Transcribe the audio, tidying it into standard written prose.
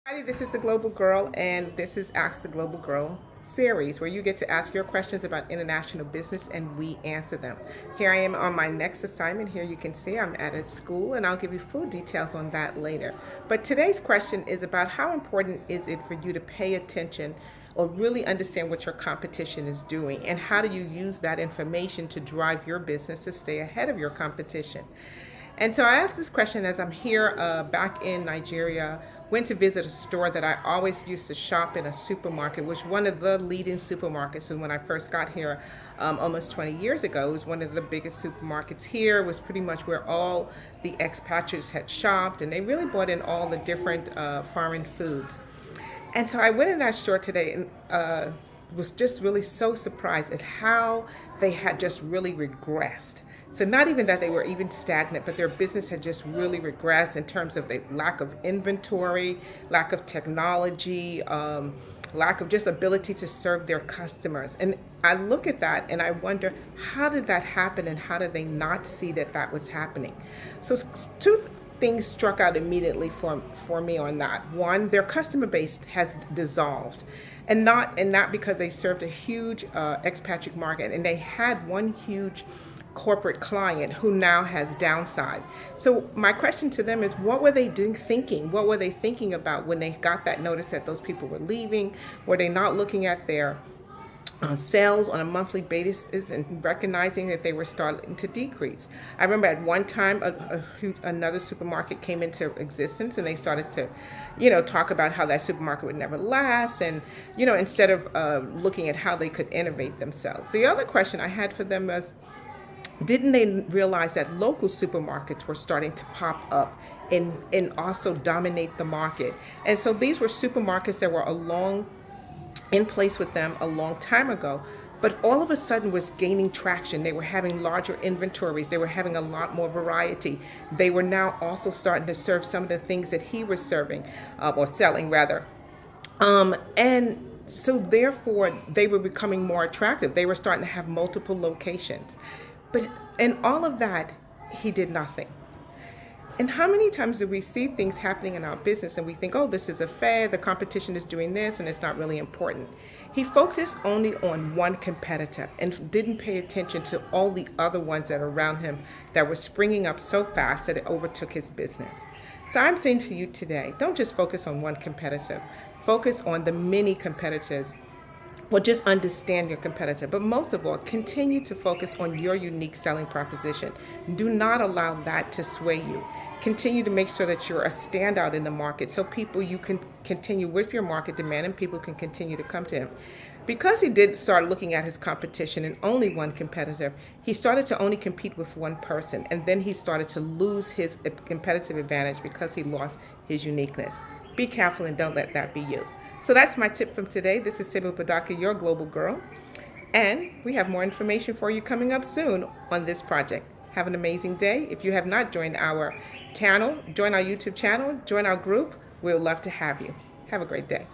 Hi, this is the Global Girl, and this is Ask the Global Girl series where you get to ask your questions about international business and we answer them. Here I am on my next assignment. Here you can see I'm at a school, and I'll give you full details on that later. But today's question is about how important is it for you to pay attention or really understand what your competition is doing, and how do you use that information to drive your business to stay ahead of your competition. And so I asked this question as I'm here back in Nigeria. Went to visit a store that I always used to shop in, a supermarket, which one of the leading supermarkets. And when I first got here almost 20 years ago, it was one of the biggest supermarkets here. It was pretty much where all the expatriates had shopped, and they really bought in all the different foreign foods. And so I went in that store today and was just really so surprised at how they had just really regressed. So not even that they were even stagnant, but their business had just really regressed in terms of the lack of inventory, lack of technology, lack of just ability to serve their customers. And I look at that and I wonder, how did that happen, and how did they not see that that was happening? So two things struck out immediately for me on that. One, their customer base has dissolved, and not because they served a huge expatriate market, and they had one huge corporate client who now has downside. So my question to them is, what were they thinking? What were they thinking about when they got that notice that those people were leaving? Were they not looking at their sales on a monthly basis and recognizing that they were starting to decrease? I remember at one time another supermarket came into existence, and they started to, talk about how that supermarket would never last, and instead of looking at how they could innovate themselves. The other question I had for them was, didn't they realize that local supermarkets were starting to pop up and also dominate the market? And so these were supermarkets that were in place with them a long time ago, but all of a sudden was gaining traction. They were having larger inventories. They were having a lot more variety. They were now also starting to serve some of the things that he was serving, or selling rather. And so therefore they were becoming more attractive. They were starting to have multiple locations. But in all of that, he did nothing. And how many times do we see things happening in our business and we think, oh, this is a fad, the competition is doing this, and it's not really important? He focused only on one competitor and didn't pay attention to all the other ones that are around him that were springing up so fast that it overtook his business. So I'm saying to you today, don't just focus on one competitor. Focus on the many competitors. Well, just understand your competitor, but most of all, continue to focus on your unique selling proposition. Do not allow that to sway you. Continue to make sure that you're a standout in the market, so you can continue with your market demand, and people can continue to come to him. Because he did start looking at his competition and only one competitor, he started to only compete with one person, and then he started to lose his competitive advantage because he lost his uniqueness. Be careful and don't let that be you. So that's my tip from today. This is Sybil Padaka, your Global Girl. And we have more information for you coming up soon on this project. Have an amazing day. If you have not joined our channel, join our YouTube channel, join our group. We would love to have you. Have a great day.